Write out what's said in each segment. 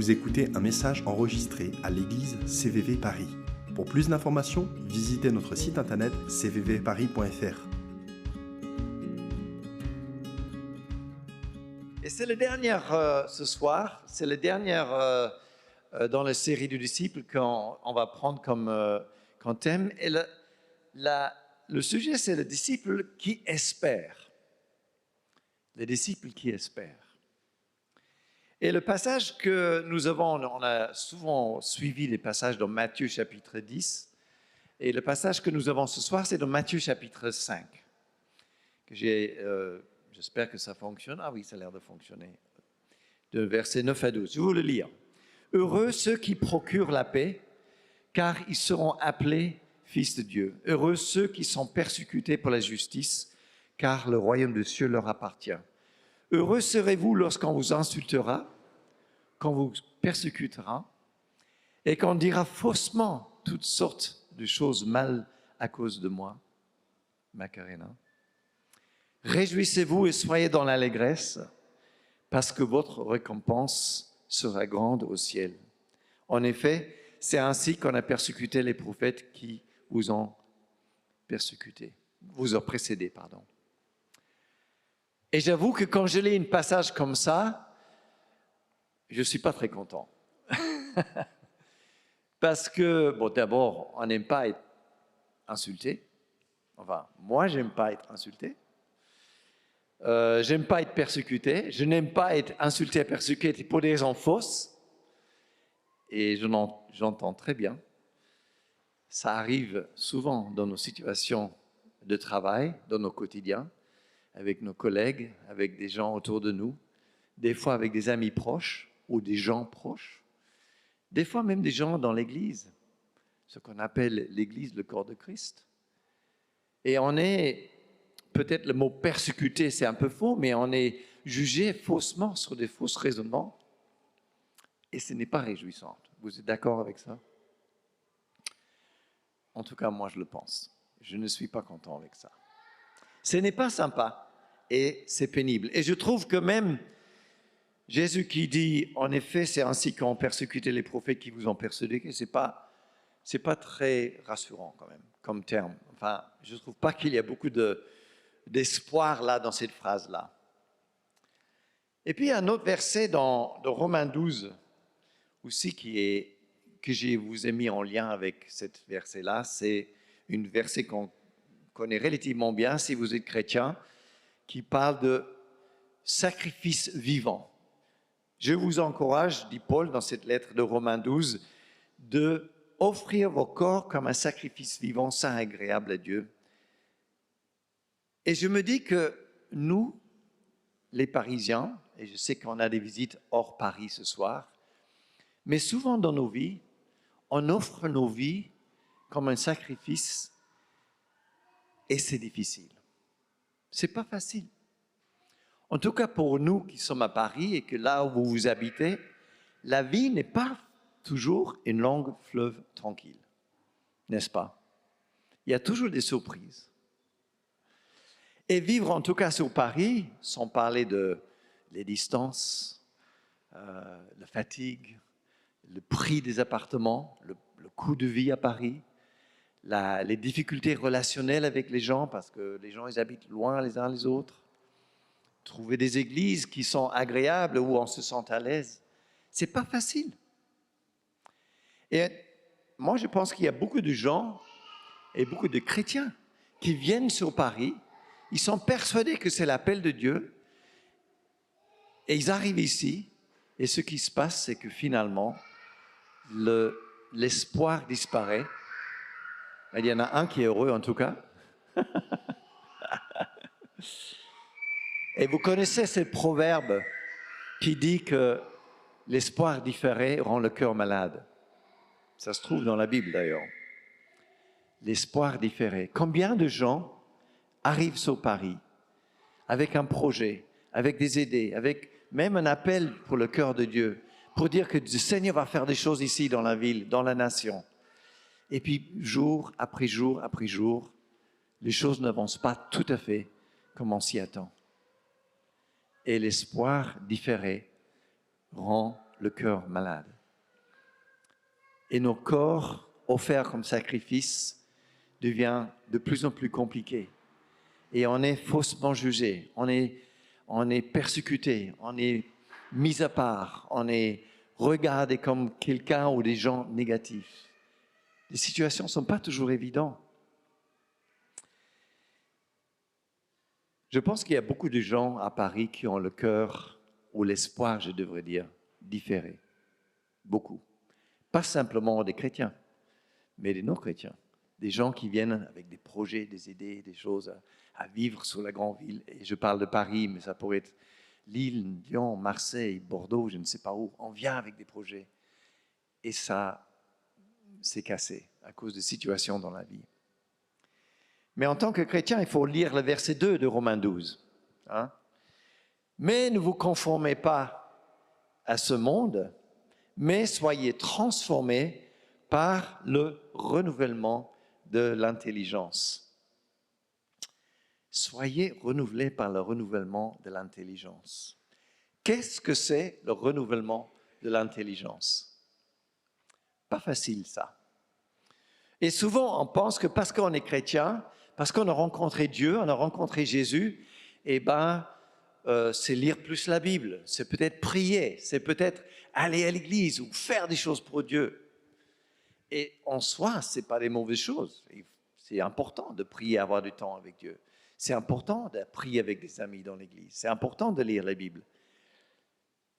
Vous écoutez un message enregistré à l'église CVV Paris. Pour plus d'informations, visitez notre site internet cvvparis.fr. Et c'est le dernier ce soir, c'est le dernier dans la série du disciple qu'on va prendre comme thème. Et le sujet, c'est le disciple qui espère. Le disciple qui espère. Et le passage que nous avons, on a souvent suivi les passages dans Matthieu chapitre 10. Et le passage que nous avons ce soir, c'est dans Matthieu chapitre 5. Que j'espère que ça fonctionne. Ah oui, ça a l'air de fonctionner. De versets 9 à 12. Je vais vous le lire. Heureux ceux qui procurent la paix, car ils seront appelés fils de Dieu. Heureux ceux qui sont persécutés pour la justice, car le royaume des cieux leur appartient. Heureux serez-vous lorsqu'on vous insultera, qu'on vous persécutera, et qu'on dira faussement toutes sortes de choses mal à cause de moi. Macarena. Réjouissez-vous et soyez dans l'allégresse, parce que votre récompense sera grande au ciel. En effet, c'est ainsi qu'on a persécuté les prophètes qui vous ont précédé. Et j'avoue que quand je lis un passage comme ça, je ne suis pas très content. Parce que, bon, d'abord, on n'aime pas être insulté. Enfin, moi, je n'aime pas être insulté. J'aime pas être persécuté. Je n'aime pas être insulté et persécuté pour des raisons fausses. Et j'entends très bien. Ça arrive souvent dans nos situations de travail, dans nos quotidiens, avec nos collègues, avec des gens autour de nous, des fois avec des amis proches ou des gens proches, des fois même des gens dans l'Église, ce qu'on appelle l'Église, le corps de Christ. Et on est, peut-être le mot persécuté, c'est un peu faux, mais on est jugé faussement sur des fausses raisonnements. Et ce n'est pas réjouissant. Vous êtes d'accord avec ça? En tout cas, moi, je le pense. Je ne suis pas content avec ça. Ce n'est pas sympa et c'est pénible. Et je trouve que même Jésus qui dit, en effet, c'est ainsi qu'ont persécuté les prophètes qui vous ont persécuté, c'est pas très rassurant quand même, comme terme. Enfin, je ne trouve pas qu'il y a beaucoup d'espoir là dans cette phrase-là. Et puis, il y a un autre verset dans Romains 12 aussi que je vous ai mis en lien avec ce verset-là. C'est un verset qu'on connaît relativement bien si vous êtes chrétien, qui parle de sacrifice vivant. Je vous encourage, dit Paul dans cette lettre de Romains 12, de offrir vos corps comme un sacrifice vivant, saint, agréable à Dieu. Et je me dis que nous, les Parisiens, et je sais qu'on a des visites hors Paris ce soir, mais souvent dans nos vies, on offre nos vies comme un sacrifice et c'est difficile. C'est pas facile. En tout cas pour nous qui sommes à Paris et que là où vous habitez, la vie n'est pas toujours une longue fleuve tranquille, n'est-ce pas? Il y a toujours des surprises. Et vivre en tout cas sur Paris, sans parler de les distances, la fatigue, le prix des appartements, le coût de vie à Paris, les difficultés relationnelles avec les gens, parce que les gens ils habitent loin les uns les autres. Trouver des églises qui sont agréables, où on se sent à l'aise, c'est pas facile. Et moi, je pense qu'il y a beaucoup de gens et beaucoup de chrétiens qui viennent sur Paris, ils sont persuadés que c'est l'appel de Dieu, et ils arrivent ici, et ce qui se passe, c'est que finalement, l'espoir disparaît. Il y en a un qui est heureux en tout cas. Et vous connaissez ce proverbe qui dit que l'espoir différé rend le cœur malade. Ça se trouve dans la Bible d'ailleurs. L'espoir différé. Combien de gens arrivent sur Paris avec un projet, avec des idées, avec même un appel pour le cœur de Dieu, pour dire que le Seigneur va faire des choses ici dans la ville, dans la nation. Et puis jour après jour après jour, les choses n'avancent pas tout à fait comme on s'y attend. Et l'espoir différé rend le cœur malade. Et nos corps offerts comme sacrifice devient de plus en plus compliqué. Et on est faussement jugé, on est persécuté, on est mis à part, on est regardé comme quelqu'un ou des gens négatifs. Les situations ne sont pas toujours évidentes. Je pense qu'il y a beaucoup de gens à Paris qui ont le cœur, ou l'espoir, je devrais dire, différé. Beaucoup. Pas simplement des chrétiens, mais des non-chrétiens. Des gens qui viennent avec des projets, des idées, des choses à vivre sur la grande ville. Et je parle de Paris, mais ça pourrait être Lille, Lyon, Marseille, Bordeaux, je ne sais pas où. On vient avec des projets. Et ça s'est cassé à cause de situations dans la vie. Mais en tant que chrétien, il faut lire le verset 2 de Romains 12. Hein? Mais ne vous conformez pas à ce monde, mais soyez transformés par le renouvellement de l'intelligence. Soyez renouvelés par le renouvellement de l'intelligence. Qu'est-ce que c'est le renouvellement de l'intelligence? Pas facile ça. Et souvent on pense que parce qu'on est chrétien, parce qu'on a rencontré Dieu, on a rencontré Jésus, c'est lire plus la Bible, c'est peut-être prier, c'est peut-être aller à l'église ou faire des choses pour Dieu. Et en soi, ce n'est pas des mauvaises choses. C'est important de prier, avoir du temps avec Dieu. C'est important de prier avec des amis dans l'église. C'est important de lire la Bible.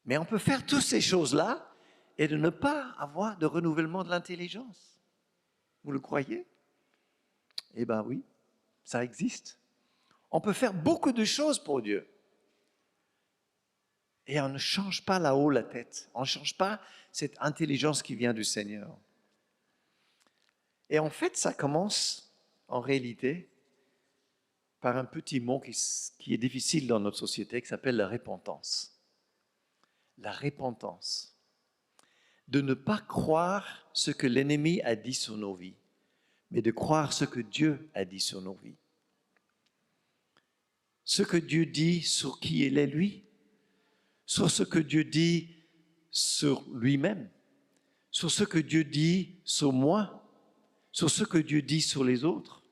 Mais on peut faire toutes ces choses-là et de ne pas avoir de renouvellement de l'intelligence. Vous le croyez? Eh bien oui, ça existe. On peut faire beaucoup de choses pour Dieu. Et on ne change pas là-haut la tête. On ne change pas cette intelligence qui vient du Seigneur. Et en fait, ça commence, en réalité, par un petit mot qui est difficile dans notre société, qui s'appelle la repentance. La repentance. De ne pas croire ce que l'ennemi a dit sur nos vies, mais de croire ce que Dieu a dit sur nos vies. Ce que Dieu dit sur qui il est lui, sur ce que Dieu dit sur lui-même, sur ce que Dieu dit sur moi, sur ce que Dieu dit sur les autres.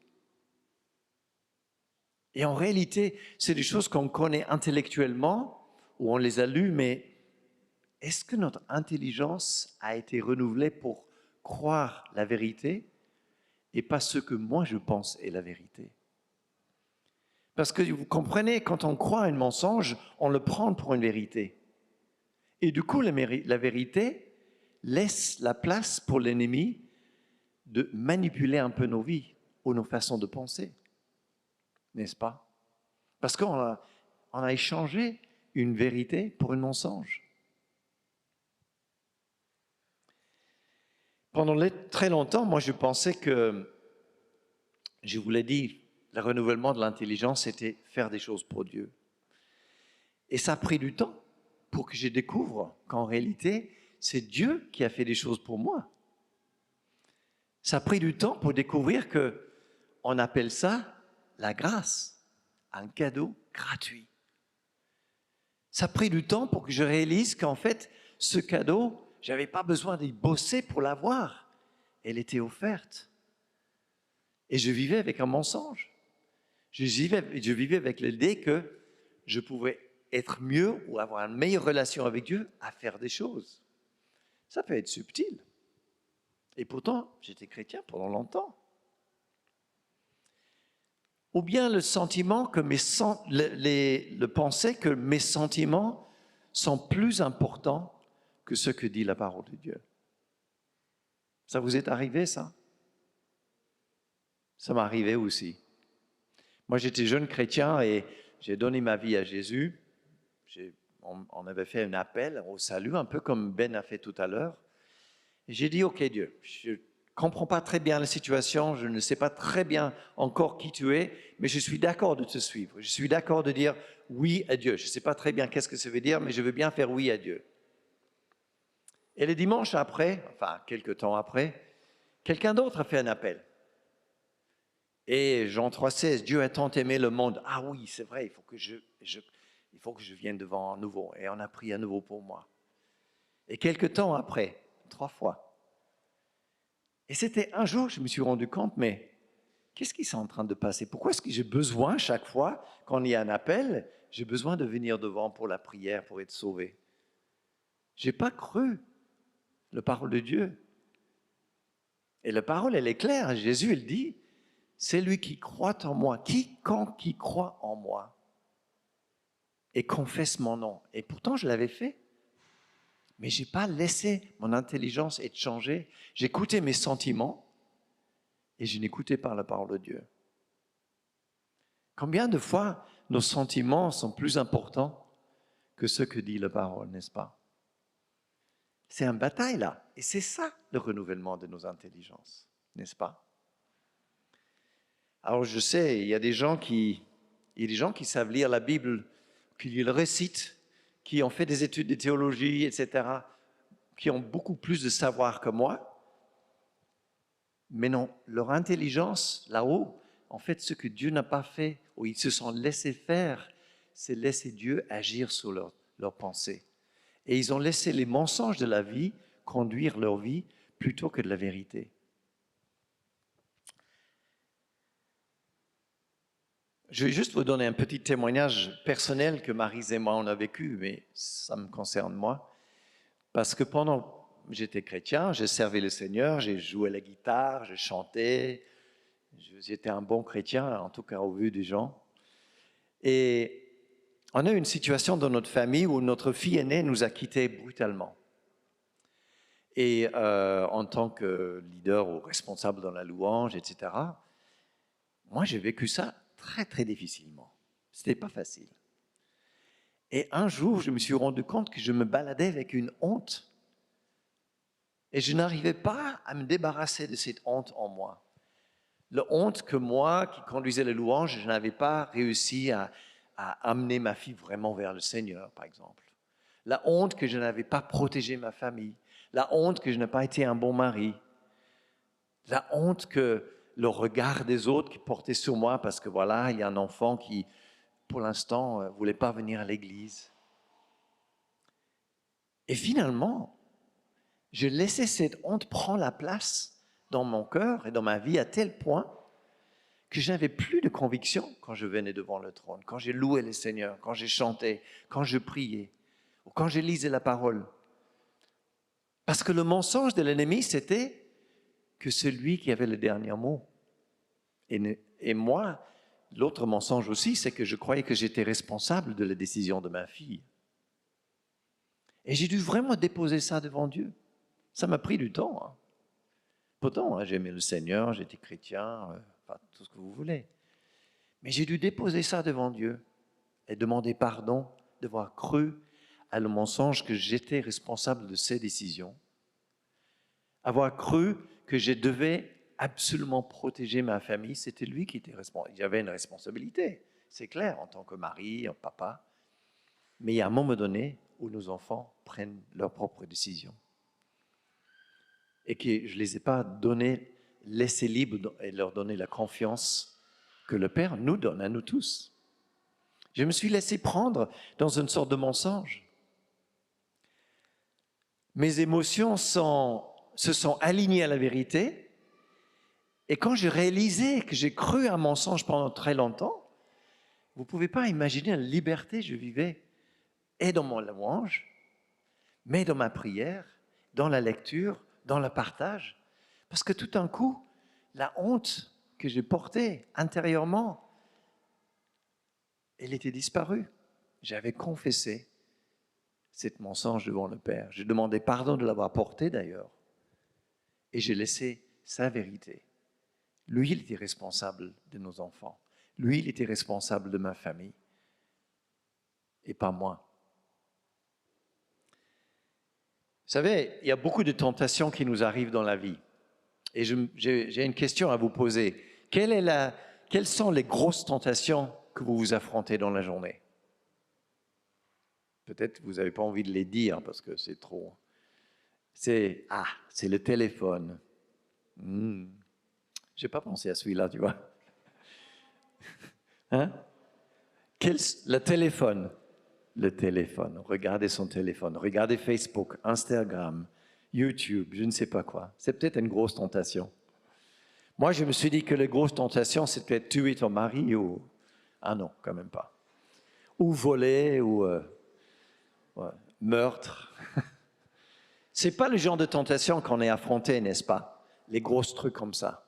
Et en réalité, c'est des choses qu'on connaît intellectuellement, ou on les a lues, mais est-ce que notre intelligence a été renouvelée pour croire la vérité et pas ce que moi je pense est la vérité? Parce que vous comprenez, quand on croit un mensonge, on le prend pour une vérité. Et du coup, la vérité laisse la place pour l'ennemi de manipuler un peu nos vies ou nos façons de penser. N'est-ce pas? Parce qu'on a échangé une vérité pour un mensonge. Pendant très longtemps, moi je pensais que, je vous l'ai dit, le renouvellement de l'intelligence, c'était faire des choses pour Dieu. Et ça a pris du temps pour que je découvre qu'en réalité, c'est Dieu qui a fait des choses pour moi. Ça a pris du temps pour découvrir qu'on appelle ça la grâce, un cadeau gratuit. Ça a pris du temps pour que je réalise qu'en fait, ce cadeau, je n'avais pas besoin d'y bosser pour l'avoir. Elle était offerte. Et je vivais avec un mensonge. Je vivais avec l'idée que je pouvais être mieux ou avoir une meilleure relation avec Dieu à faire des choses. Ça peut être subtil. Et pourtant, j'étais chrétien pendant longtemps. Ou bien le sentiment que le penser que mes sentiments sont plus importants que ce que dit la parole de Dieu. Ça vous est arrivé, ça? Ça m'est arrivé aussi. Moi, j'étais jeune chrétien et j'ai donné ma vie à Jésus. On avait fait un appel au salut, un peu comme Ben a fait tout à l'heure. Et j'ai dit, OK Dieu, je ne comprends pas très bien la situation, je ne sais pas très bien encore qui tu es, mais je suis d'accord de te suivre. Je suis d'accord de dire oui à Dieu. Je ne sais pas très bien qu'est-ce que ça veut dire, mais je veux bien faire oui à Dieu. Et le dimanche après, enfin quelques temps après, quelqu'un d'autre a fait un appel. Et Jean 3,16, Dieu a tant aimé le monde. Ah oui, c'est vrai, il faut que je vienne devant à nouveau. Et on a prié à nouveau pour moi. Et quelque temps après, 3 fois. Et c'était un jour, je me suis rendu compte, mais qu'est-ce qui est en train de passer? Pourquoi est-ce que j'ai besoin, chaque fois, quand il y a un appel, j'ai besoin de venir devant pour la prière, pour être sauvé? Je n'ai pas cru la parole de Dieu. Et la parole, elle est claire. Jésus, il dit, c'est lui qui croit en moi, quiconque qui croit en moi et confesse mon nom. Et pourtant, je l'avais fait. Mais je n'ai pas laissé mon intelligence être changée. J'écoutais mes sentiments et je n'écoutais pas la parole de Dieu. Combien de fois nos sentiments sont plus importants que ce que dit la parole, n'est-ce pas? C'est une bataille là. Et c'est ça le renouvellement de nos intelligences, n'est-ce pas? Alors je sais, il y a des gens qui savent lire la Bible, qui le récitent, qui ont fait des études de théologie, etc., qui ont beaucoup plus de savoir que moi. Mais non, leur intelligence, là-haut, en fait, ce que Dieu n'a pas fait, où ils se sont laissés faire, c'est laisser Dieu agir sur leurs pensées. Et ils ont laissé les mensonges de la vie conduire leur vie plutôt que de la vérité. Je vais juste vous donner un petit témoignage personnel que Maryse et moi on a vécu, mais ça me concerne moi. Parce que pendant que j'étais chrétien, j'ai servi le Seigneur, j'ai joué la guitare, je chantais, j'étais un bon chrétien, en tout cas au vu des gens. Et on a eu une situation dans notre famille où notre fille aînée nous a quittés brutalement. Et en tant que leader ou responsable dans la louange, etc., moi j'ai vécu ça très très difficilement. C'était pas facile. Et un jour, je me suis rendu compte que je me baladais avec une honte. Et je n'arrivais pas à me débarrasser de cette honte en moi. La honte que moi, qui conduisais les louanges, je n'avais pas réussi à amener ma fille vraiment vers le Seigneur, par exemple. La honte que je n'avais pas protégé ma famille. La honte que je n'ai pas été un bon mari. La honte que le regard des autres qui portaient sur moi, parce que voilà, il y a un enfant qui, pour l'instant, ne voulait pas venir à l'église. Et finalement, je laissais cette honte prendre la place dans mon cœur et dans ma vie à tel point que je n'avais plus de conviction quand je venais devant le trône, quand j'ai loué le Seigneur, quand j'ai chanté, quand je priais, ou quand je lisais la parole. Parce que le mensonge de l'ennemi, c'était que celui qui avait le dernier mot. Et moi, l'autre mensonge aussi, c'est que je croyais que j'étais responsable de la décision de ma fille. Et j'ai dû vraiment déposer ça devant Dieu. Ça m'a pris du temps. Hein. Pourtant, j'aimais le Seigneur, j'étais chrétien, enfin, tout ce que vous voulez. Mais j'ai dû déposer ça devant Dieu et demander pardon d'avoir cru à le mensonge que j'étais responsable de ces décisions. Avoir cru que je devais absolument protéger ma famille, c'était lui qui était responsable. J'avais une responsabilité, c'est clair, en tant que mari, en papa. Mais il y a un moment donné où nos enfants prennent leurs propres décisions. Et que je ne les ai pas laissés libres et leur donner la confiance que le Père nous donne à nous tous. Je me suis laissé prendre dans une sorte de mensonge. Mes émotions se sont alignées à la vérité. Et quand j'ai réalisé que j'ai cru à un mensonge pendant très longtemps, vous ne pouvez pas imaginer la liberté que je vivais, et dans mon louange, mais dans ma prière, dans la lecture, dans le partage. Parce que tout d'un coup, la honte que j'ai portée intérieurement, elle était disparue. J'avais confessé cette mensonge devant le Père. J'ai demandé pardon de l'avoir porté d'ailleurs. Et j'ai laissé sa vérité. Lui, il était responsable de nos enfants. Lui, il était responsable de ma famille. Et pas moi. Vous savez, il y a beaucoup de tentations qui nous arrivent dans la vie. Et j'ai une question à vous poser. Quelles sont les grosses tentations que vous vous affrontez dans la journée? Peut-être que vous n'avez pas envie de les dire parce que c'est trop. C'est le téléphone. Je n'ai pas pensé à celui-là, tu vois. Hein? Le téléphone. le téléphone, regarder son téléphone, regarder Facebook, Instagram, YouTube, je ne sais pas quoi. C'est peut-être une grosse tentation. Moi, je me suis dit que la grosse tentation, c'était tuer ton mari ou... Ah non, quand même pas. Ou voler, ou ouais, meurtre. C'est pas le genre de tentation qu'on est affronté, n'est-ce pas? Les grosses trucs comme ça.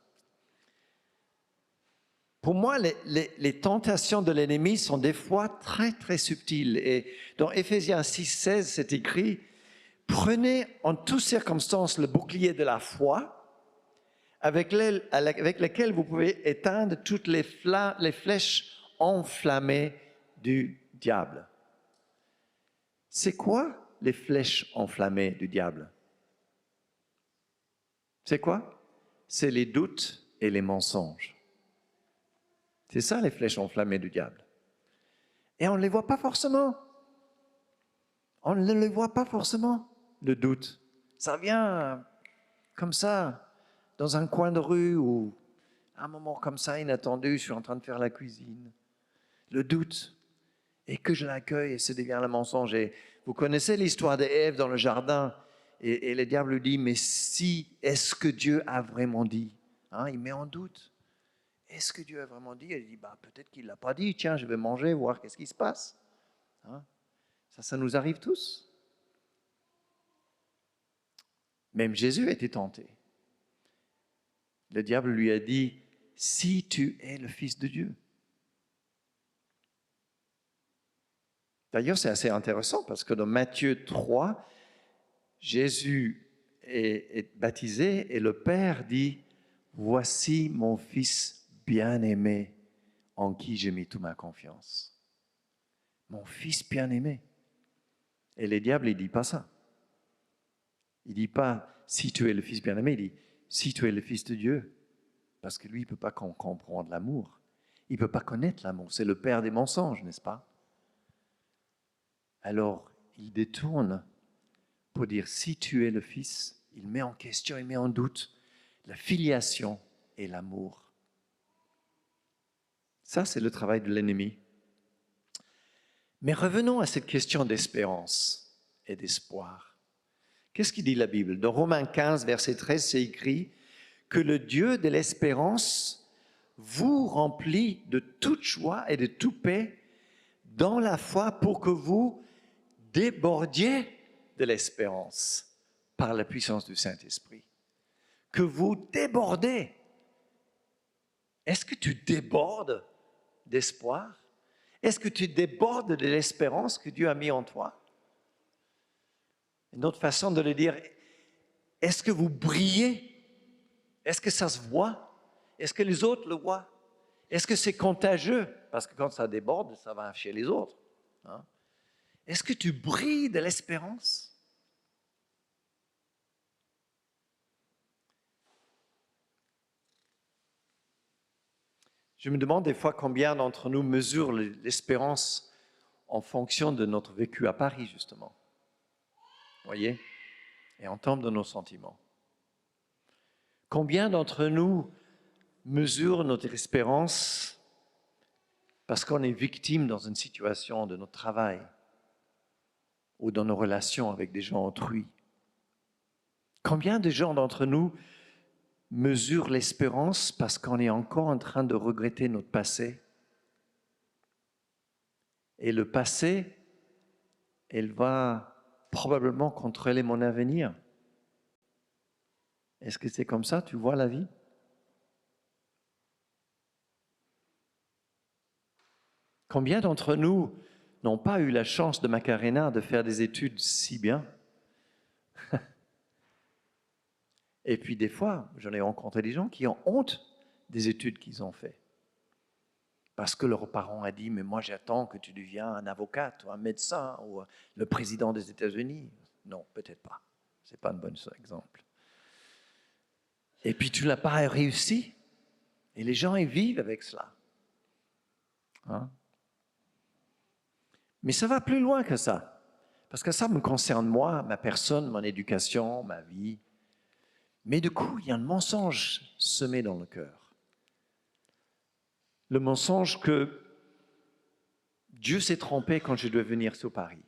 Pour moi, les tentations de l'ennemi sont des fois très, très subtiles. Et dans Éphésiens 6, 16, c'est écrit « Prenez en toutes circonstances le bouclier de la foi, avec lequel vous pouvez éteindre toutes les flèches enflammées du diable. » C'est quoi les flèches enflammées du diable? C'est quoi? C'est les doutes et les mensonges. C'est ça les flèches enflammées du diable. Et on ne les voit pas forcément. On ne les voit pas forcément, le doute. Ça vient comme ça, dans un coin de rue ou à un moment comme ça, inattendu, je suis en train de faire la cuisine. Le doute. Et que je l'accueille et ça devient le mensonge. Et vous connaissez l'histoire d'Ève dans le jardin. Et le diable lui dit, mais si, est-ce que Dieu a vraiment dit? Il met en doute. Est-ce que Dieu a vraiment dit? Elle dit, peut-être qu'il ne l'a pas dit. Tiens, je vais manger, voir qu'est-ce qui se passe. Ça nous arrive tous. Même Jésus était tenté. Le diable lui a dit, si tu es le Fils de Dieu. D'ailleurs, c'est assez intéressant parce que dans Matthieu 3, Jésus est baptisé et le Père dit, voici mon Fils bien-aimé en qui j'ai mis toute ma confiance. Mon Fils bien-aimé. Et le diable, il ne dit pas ça. Il ne dit pas, si tu es le Fils bien-aimé, il dit, si tu es le Fils de Dieu. Parce que lui, il ne peut pas comprendre l'amour. Il ne peut pas connaître l'amour. C'est le père des mensonges, n'est-ce pas? Alors, il détourne pour dire, si tu es le Fils, il met en question, il met en doute la filiation et l'amour. Ça, c'est le travail de l'ennemi. Mais revenons à cette question d'espérance et d'espoir. Qu'est-ce qu'il dit la Bible? Dans Romains 15, verset 13, c'est écrit que le Dieu de l'espérance vous remplit de toute joie et de toute paix dans la foi pour que vous débordiez de l'espérance par la puissance du Saint-Esprit. Que vous débordez. Est-ce que tu débordes d'espoir? Est-ce que tu débordes de l'espérance que Dieu a mis en toi? Une autre façon de le dire, est-ce que vous brillez? Est-ce que ça se voit? Est-ce que les autres le voient? Est-ce que c'est contagieux? Parce que quand ça déborde, ça va chez les autres. Est-ce que tu brilles de l'espérance? Je me demande des fois combien d'entre nous mesurent l'espérance en fonction de notre vécu à Paris, justement. Vous voyez? Et en termes de nos sentiments. Combien d'entre nous mesurent notre espérance parce qu'on est victime dans une situation de notre travail ou dans nos relations avec des gens autrui? Combien de gens d'entre nous mesurent l'espérance parce qu'on est encore en train de regretter notre passé? Et le passé, elle va probablement contrôler mon avenir. Est-ce que c'est comme ça, tu vois la vie? Combien d'entre nous n'ont pas eu la chance de Macarena de faire des études si bien? Et puis des fois, j'en ai rencontré des gens qui ont honte des études qu'ils ont faites. Parce que leurs parents ont dit, mais moi j'attends que tu deviennes un avocat, ou un médecin, ou le président des États-Unis. Non, peut-être pas. Ce n'est pas un bon exemple. Et puis tu n'as pas réussi. Et les gens, ils vivent avec cela. Mais ça va plus loin que ça. Parce que ça me concerne moi, ma personne, mon éducation, ma vie. Mais du coup, il y a un mensonge semé dans le cœur. Le mensonge que Dieu s'est trompé quand je devais venir sur Paris.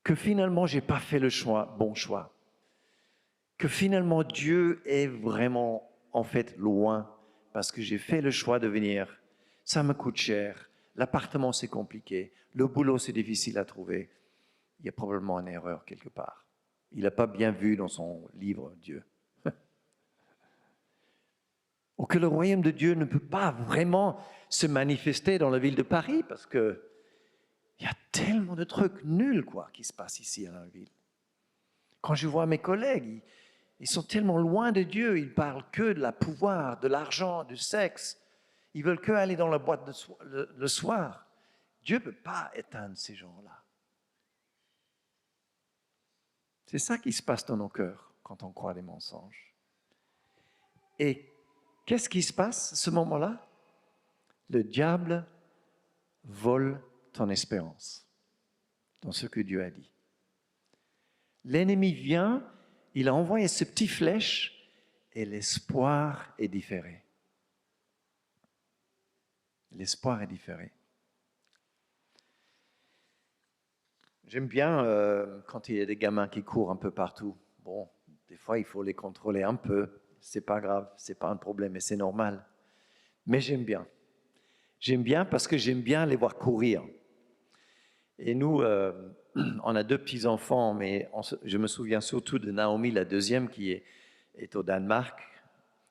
Que finalement, je n'ai pas fait le bon choix. Que finalement, Dieu est vraiment, en fait, loin parce que j'ai fait le choix de venir. Ça me coûte cher. L'appartement, c'est compliqué. Le boulot, c'est difficile à trouver. Il y a probablement une erreur quelque part. Il n'a pas bien vu dans son livre, Dieu. Ou que le royaume de Dieu ne peut pas vraiment se manifester dans la ville de Paris parce que il y a tellement de trucs nuls qui se passent ici à la ville. Quand je vois mes collègues, ils sont tellement loin de Dieu, ils parlent que de la pouvoir, de l'argent, du sexe. Ils veulent que aller dans la boîte le soir. Dieu ne peut pas éteindre ces gens-là. C'est ça qui se passe dans nos cœurs quand on croit des mensonges. Et qu'est-ce qui se passe à ce moment-là? Le diable vole ton espérance dans ce que Dieu a dit. L'ennemi vient, il a envoyé ce petit flèche et l'espoir est différé. L'espoir est différé. J'aime bien quand il y a des gamins qui courent un peu partout. Bon, des fois, il faut les contrôler un peu. C'est pas grave, c'est pas un problème et c'est normal. Mais j'aime bien. J'aime bien parce que j'aime bien les voir courir. Et nous, on a 2 petits-enfants, mais je me souviens surtout de Naomi, la deuxième, qui est au Danemark,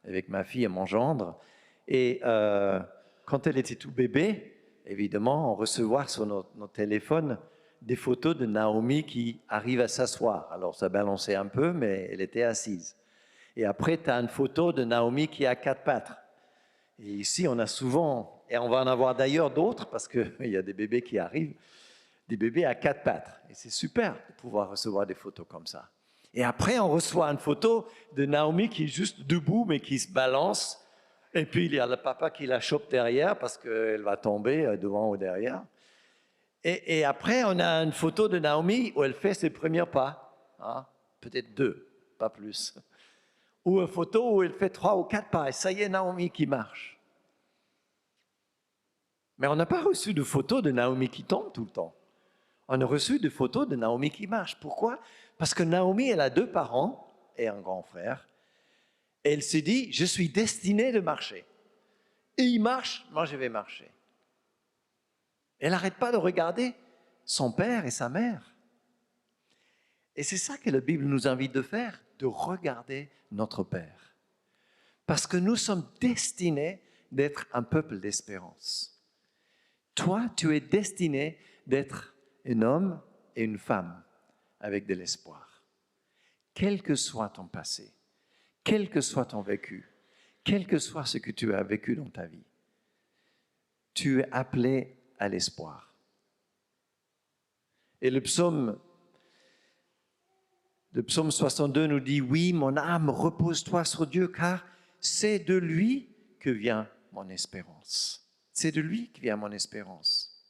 avec ma fille et mon gendre. Et quand elle était tout bébé, évidemment, on recevait sur nos téléphones des photos de Naomi qui arrive à s'asseoir. Alors, ça balançait un peu, mais elle était assise. Et après, tu as une photo de Naomi qui a 4 pattes. Et ici, on a souvent, et on va en avoir d'ailleurs d'autres, parce qu'il y a des bébés qui arrivent, des bébés à 4 pattes. Et c'est super de pouvoir recevoir des photos comme ça. Et après, on reçoit une photo de Naomi qui est juste debout, mais qui se balance. Et puis, il y a le papa qui la chope derrière, parce qu'elle va tomber devant ou derrière. Et après, on a une photo de Naomi où elle fait ses premiers pas. Hein? Peut-être 2, pas plus. Ou une photo où elle fait 3 ou 4 pas. Et ça y est, Naomi qui marche. Mais on n'a pas reçu de photos de Naomi qui tombe tout le temps. On a reçu des photos de Naomi qui marche. Pourquoi? Parce que Naomi, elle a 2 parents et un grand frère. Et elle s'est dit, je suis destinée de marcher. Et il marche, moi je vais marcher. Elle n'arrête pas de regarder son père et sa mère. Et c'est ça que la Bible nous invite de faire, de regarder notre Père. Parce que nous sommes destinés d'être un peuple d'espérance. Toi, tu es destiné d'être un homme et une femme avec de l'espoir. Quel que soit ton passé, quel que soit ton vécu, quel que soit ce que tu as vécu dans ta vie, tu es appelé à l'espoir. Et le psaume 62 nous dit, oui, mon âme, repose-toi sur Dieu, car c'est de lui que vient mon espérance. C'est de lui que vient mon espérance.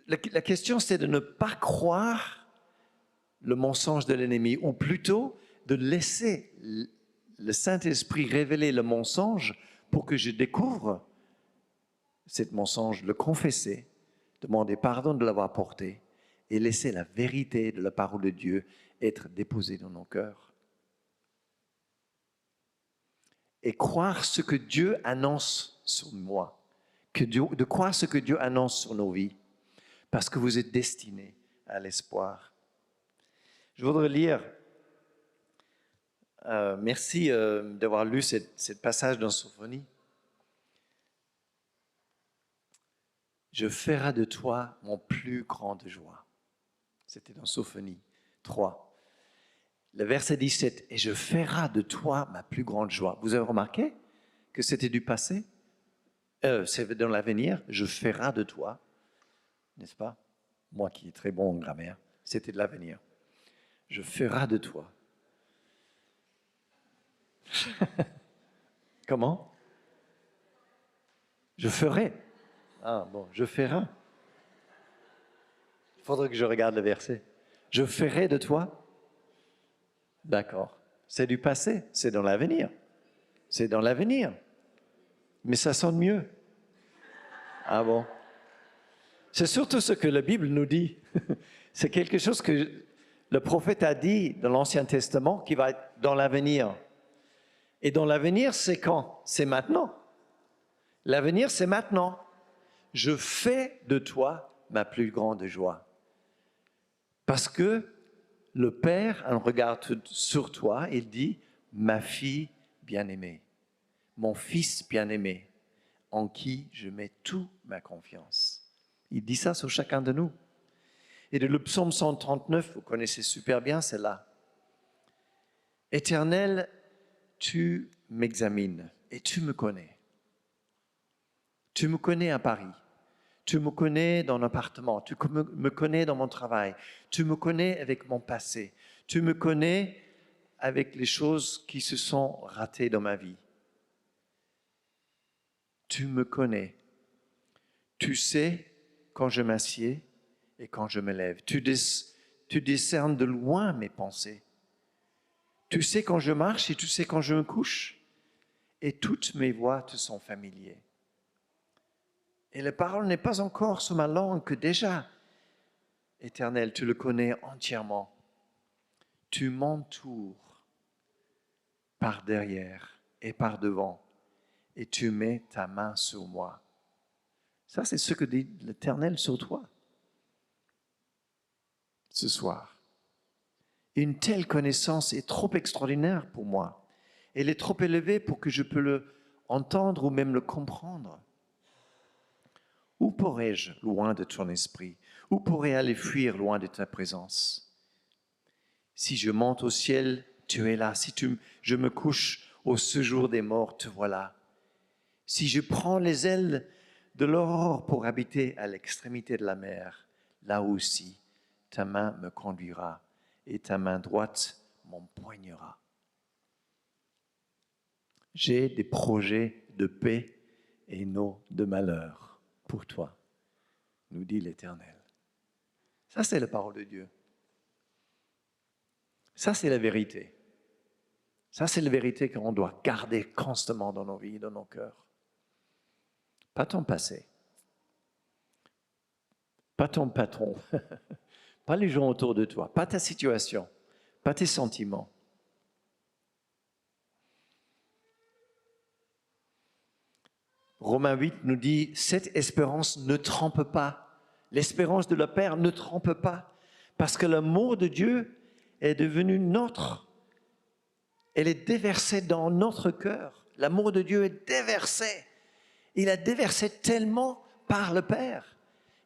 La question, c'est de ne pas croire le mensonge de l'ennemi, ou plutôt de laisser le Saint-Esprit révéler le mensonge pour que je découvre ce mensonge, le confesser, demander pardon de l'avoir porté et laisser la vérité de la parole de Dieu être déposée dans nos cœurs. Et croire ce que Dieu annonce sur moi, de croire ce que Dieu annonce sur nos vies, parce que vous êtes destinés à l'espoir. Je voudrais lire, merci d'avoir lu ce passage dans Sophonie. Je ferai de toi mon plus grande joie. C'était dans Sophonie 3. Le verset 17, et je ferai de toi ma plus grande joie. Vous avez remarqué que c'était du passé? C'est dans l'avenir, je ferai de toi, n'est-ce pas? Moi qui est très bon en grammaire, c'était de l'avenir. Je ferai de toi. Comment? Je ferai. Ah bon, je ferai. Il faudrait que je regarde le verset. Je ferai de toi. D'accord. C'est du passé, c'est dans l'avenir. C'est dans l'avenir. Mais ça sonne mieux. Ah bon? C'est surtout ce que la Bible nous dit. C'est quelque chose que le prophète a dit dans l'Ancien Testament qui va être dans l'avenir. Et dans l'avenir, c'est quand? C'est maintenant. L'avenir, c'est maintenant. Je fais de toi ma plus grande joie. Parce que le Père, en regarde sur toi, il dit, ma fille bien-aimée, mon fils bien-aimé, en qui je mets toute ma confiance. Il dit ça sur chacun de nous. Et de le psaume 139, vous connaissez super bien celle-là. Éternel, tu m'examines et tu me connais. Tu me connais à Paris. Tu me connais dans l'appartement. Tu me connais dans mon travail. Tu me connais avec mon passé. Tu me connais avec les choses qui se sont ratées dans ma vie. Tu me connais. Tu sais quand je m'assieds et quand je me lève. Tu discernes de loin mes pensées. Tu sais quand je marche et tu sais quand je me couche. Et toutes mes voies te sont familières. Et la parole n'est pas encore sur ma langue que déjà, Éternel, tu le connais entièrement. Tu m'entoures par derrière et par devant et tu mets ta main sur moi. Ça, c'est ce que dit l'Éternel sur toi ce soir. Une telle connaissance est trop extraordinaire pour moi. Elle est trop élevée pour que je puisse le entendre ou même le comprendre. Où pourrais-je loin de ton esprit? Où pourrais-je aller fuir loin de ta présence? Si je monte au ciel, tu es là. Si je me couche au séjour des morts, te voilà. Si je prends les ailes de l'aurore pour habiter à l'extrémité de la mer, là aussi, ta main me conduira et ta main droite m'empoignera. J'ai des projets de paix et non de malheur pour toi, nous dit l'Éternel. Ça, c'est la parole de Dieu. Ça, c'est la vérité. Ça, c'est la vérité qu'on doit garder constamment dans nos vies, dans nos cœurs. Pas ton passé. Pas ton patron. Pas les gens autour de toi. Pas ta situation. Pas tes sentiments. Romains 8 nous dit, cette espérance ne trompe pas. L'espérance de la Père ne trompe pas. Parce que l'amour de Dieu est devenu nôtre. Elle est déversée dans notre cœur. L'amour de Dieu est déversé. Il a déversé tellement par le Père.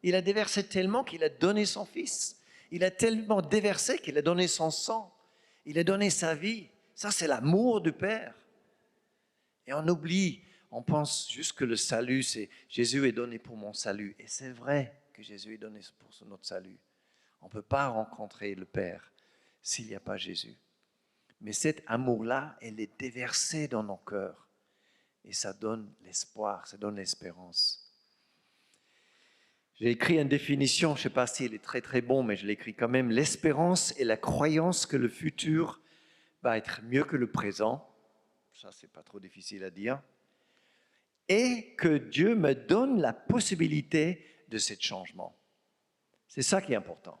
Il a déversé tellement qu'il a donné son Fils. Il a tellement déversé qu'il a donné son sang. Il a donné sa vie. Ça, c'est l'amour du Père. Et on oublie, on pense juste que le salut, c'est Jésus est donné pour mon salut. Et c'est vrai que Jésus est donné pour notre salut. On ne peut pas rencontrer le Père s'il n'y a pas Jésus. Mais cet amour-là, elle est déversée dans nos cœurs. Et ça donne l'espoir, ça donne l'espérance. J'ai écrit une définition, je ne sais pas si elle est très très bonne, mais je l'écris quand même. L'espérance est la croyance que le futur va être mieux que le présent. Ça, c'est pas trop difficile à dire. Et que Dieu me donne la possibilité de ce changement. C'est ça qui est important.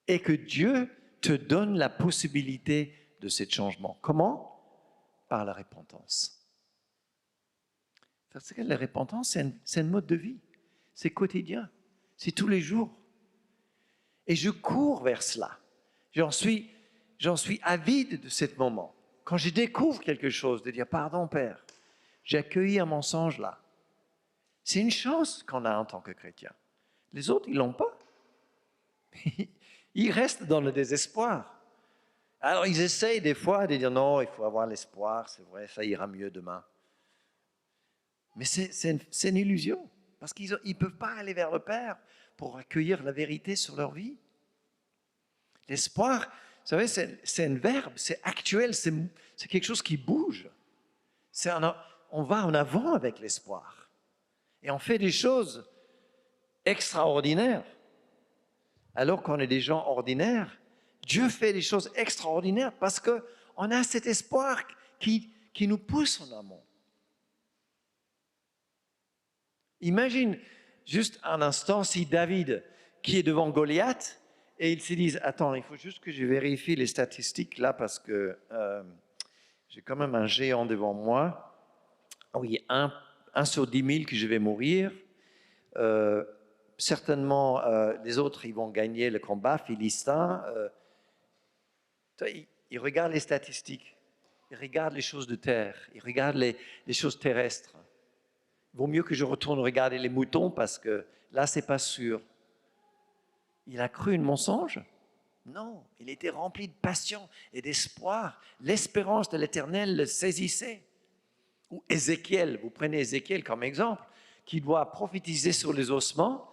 Et que Dieu te donne la possibilité de ce changement. Comment? Par la repentance. Parce que la repentance, c'est un mode de vie. C'est quotidien. C'est tous les jours. Et je cours vers cela. J'en suis avide de ce moment. Quand je découvre quelque chose, de dire, pardon Père, j'ai accueilli un mensonge là. C'est une chance qu'on a en tant que chrétien. Les autres, ils ne l'ont pas. Ils restent dans le désespoir. Alors, ils essayent des fois de dire, non, il faut avoir l'espoir, c'est vrai, ça ira mieux demain. Mais c'est une illusion, parce qu'ils ne peuvent pas aller vers le Père pour accueillir la vérité sur leur vie. L'espoir, vous savez, c'est un verbe, c'est actuel, c'est quelque chose qui bouge. On va en avant avec l'espoir. Et on fait des choses extraordinaires. Alors qu'on est des gens ordinaires, Dieu fait des choses extraordinaires parce qu'on a cet espoir qui qui nous pousse en amont. Imagine juste un instant si David, qui est devant Goliath, et ils se disent, attends, il faut juste que je vérifie les statistiques là parce que j'ai quand même un géant devant moi. Oui, un sur 10 000 que je vais mourir. Certainement, les autres, ils vont gagner le combat, Philistin. Ils regardent les statistiques, ils regardent les choses de terre, ils regardent les choses terrestres. Il vaut mieux que je retourne regarder les moutons parce que là, c'est pas sûr. Il a cru un mensonge? Non, il était rempli de passion et d'espoir. L'espérance de l'Éternel le saisissait. Ou Ézéchiel, vous prenez Ézéchiel comme exemple, qui doit prophétiser sur les ossements.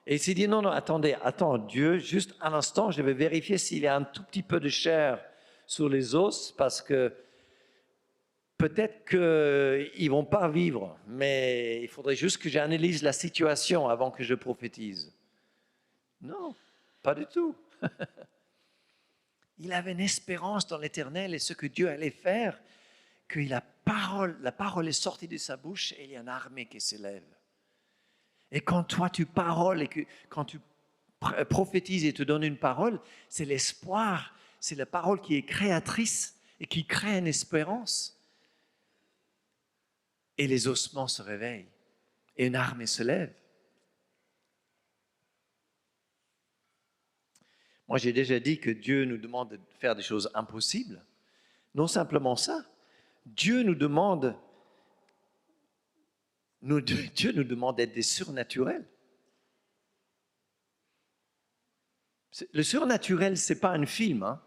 Et il s'est dit, non, attends, Dieu, juste un instant, je vais vérifier s'il y a un tout petit peu de chair sur les os, parce que peut-être qu'ils ne vont pas vivre, mais il faudrait juste que j'analyse la situation avant que je prophétise. Non, pas du tout. Il avait une espérance dans l'Éternel et ce que Dieu allait faire, que la parole est sortie de sa bouche et il y a une armée qui s'élève. Et quand toi tu paroles et quand tu prophétises et te donnes une parole, c'est l'espoir, c'est la parole qui est créatrice et qui crée une espérance. Et les ossements se réveillent et une armée se lève. Moi, j'ai déjà dit que Dieu nous demande de faire des choses impossibles. Non simplement ça, Dieu nous demande d'être des surnaturels. Le surnaturel, ce n'est pas un film, hein?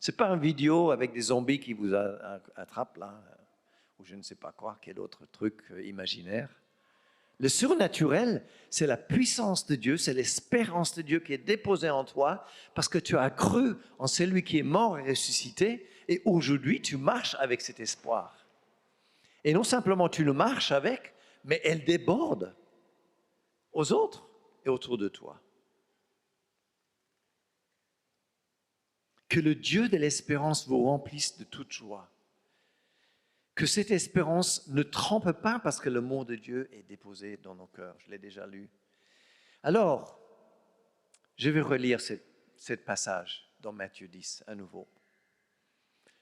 Ce n'est pas une vidéo avec des zombies qui vous attrapent là, ou je ne sais pas quoi, quel autre truc imaginaire. Le surnaturel, c'est la puissance de Dieu, c'est l'espérance de Dieu qui est déposée en toi parce que tu as cru en celui qui est mort et ressuscité et aujourd'hui tu marches avec cet espoir. Et non simplement tu le marches avec, mais elle déborde aux autres et autour de toi. Que le Dieu de l'espérance vous remplisse de toute joie. Que cette espérance ne trompe pas parce que le mot de Dieu est déposé dans nos cœurs. Je l'ai déjà lu. Alors, je vais relire ce passage dans Matthieu 10 à nouveau.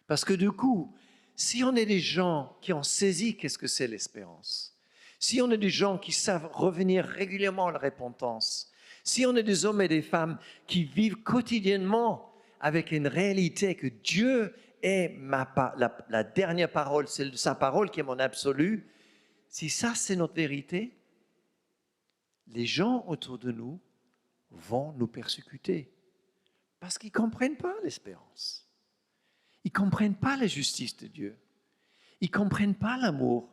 Parce que du coup, si on est des gens qui ont saisi qu'est-ce que c'est l'espérance, si on est des gens qui savent revenir régulièrement à la repentance, si on est des hommes et des femmes qui vivent quotidiennement avec une réalité que Dieu est la dernière parole, c'est sa parole qui est mon absolu, si ça c'est notre vérité, les gens autour de nous vont nous persécuter parce qu'ils ne comprennent pas l'espérance. Ils ne comprennent pas la justice de Dieu. Ils ne comprennent pas l'amour.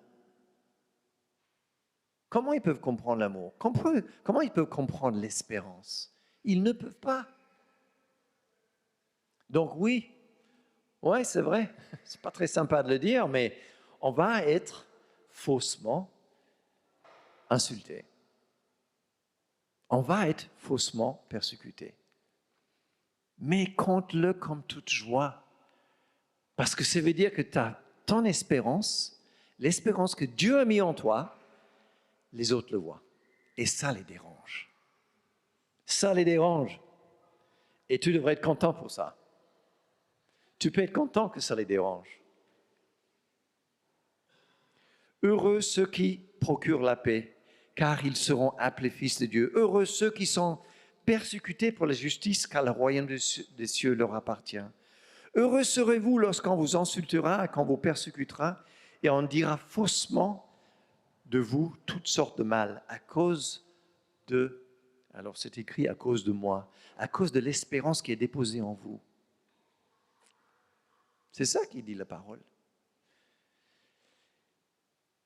Comment ils peuvent comprendre l'amour? Comment ils peuvent comprendre l'espérance? Ils ne peuvent pas. Donc oui, c'est vrai, c'est pas très sympa de le dire, mais on va être faussement insulté. On va être faussement persécuté. Mais compte-le comme toute joie, parce que ça veut dire que tu as ton espérance, l'espérance que Dieu a mis en toi, les autres le voient. Et ça les dérange. Ça les dérange. Et tu devrais être content pour ça. Tu peux être content que ça les dérange. Heureux ceux qui procurent la paix, car ils seront appelés fils de Dieu. Heureux ceux qui sont persécutés pour la justice, car le royaume des cieux leur appartient. Heureux serez-vous lorsqu'on vous insultera, qu'on vous persécutera, et on dira faussement de vous toutes sortes de mal à cause de, alors c'est écrit à cause de moi, à cause de l'espérance qui est déposée en vous. C'est ça qui dit la parole.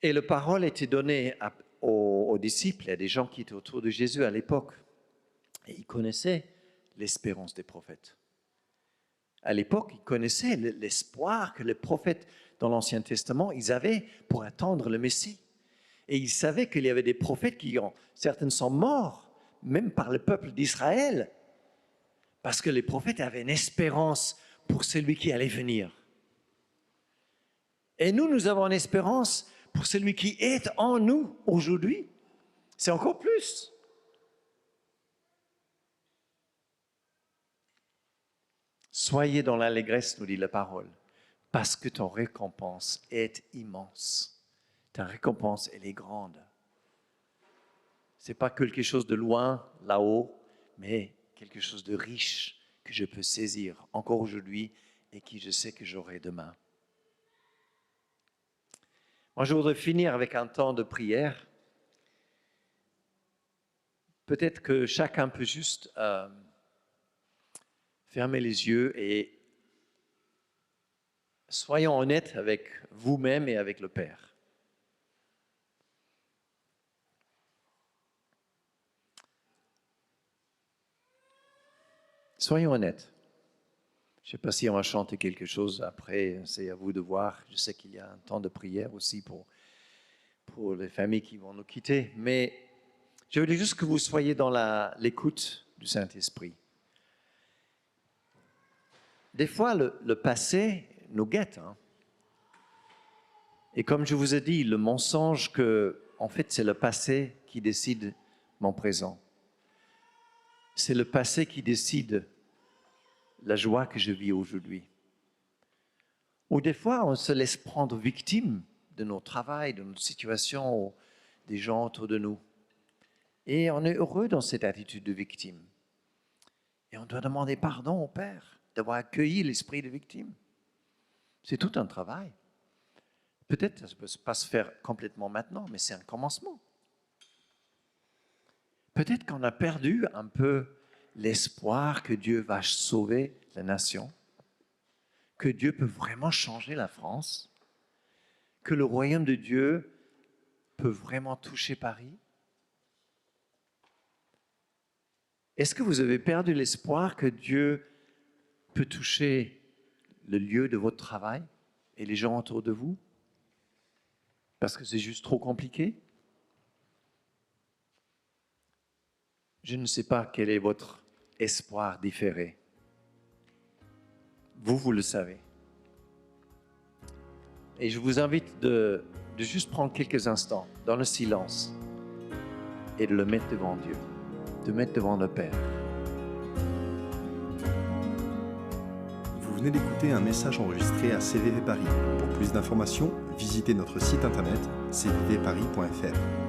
Et la parole était donnée aux disciples, à des gens qui étaient autour de Jésus à l'époque. Et ils connaissaient l'espérance des prophètes. À l'époque, ils connaissaient l'espoir que les prophètes dans l'Ancien Testament, ils avaient pour attendre le Messie. Et ils savaient qu'il y avait des prophètes certains sont morts, même par le peuple d'Israël, parce que les prophètes avaient une espérance pour celui qui allait venir. Et nous avons une espérance pour celui qui est en nous aujourd'hui. C'est encore plus. Soyez dans l'allégresse, nous dit la parole, parce que ton récompense est immense. Ta récompense, elle est grande. Ce n'est pas quelque chose de loin, là-haut, mais quelque chose de riche que je peux saisir encore aujourd'hui et qui je sais que j'aurai demain. Moi, je voudrais finir avec un temps de prière. Peut-être que chacun peut juste fermer les yeux et soyons honnêtes avec vous-même et avec le Père. Soyons honnêtes. Je ne sais pas si on va chanter quelque chose après, c'est à vous de voir. Je sais qu'il y a un temps de prière aussi pour les familles qui vont nous quitter. Mais je voulais juste que vous soyez dans l'écoute du Saint-Esprit. Des fois, le passé nous guette. Et comme je vous ai dit, le mensonge que, en fait, c'est le passé qui décide mon présent. C'est le passé qui décide la joie que je vis aujourd'hui. Ou des fois, on se laisse prendre victime de notre travail, de notre situation, des gens autour de nous. Et on est heureux dans cette attitude de victime. Et on doit demander pardon au Père d'avoir accueilli l'esprit de victime. C'est tout un travail. Peut-être que ça ne peut pas se faire complètement maintenant, mais c'est un commencement. Peut-être qu'on a perdu un peu l'espoir que Dieu va sauver la nation, que Dieu peut vraiment changer la France, que le royaume de Dieu peut vraiment toucher Paris. Est-ce que vous avez perdu l'espoir que Dieu peut toucher le lieu de votre travail et les gens autour de vous? Parce que c'est juste trop compliqué? Je ne sais pas quel est votre espoir différé. Vous le savez. Et je vous invite de juste prendre quelques instants dans le silence et de le mettre devant Dieu, de mettre devant le Père. Vous venez d'écouter un message enregistré à CVV Paris. Pour plus d'informations, visitez notre site internet cvvparis.fr.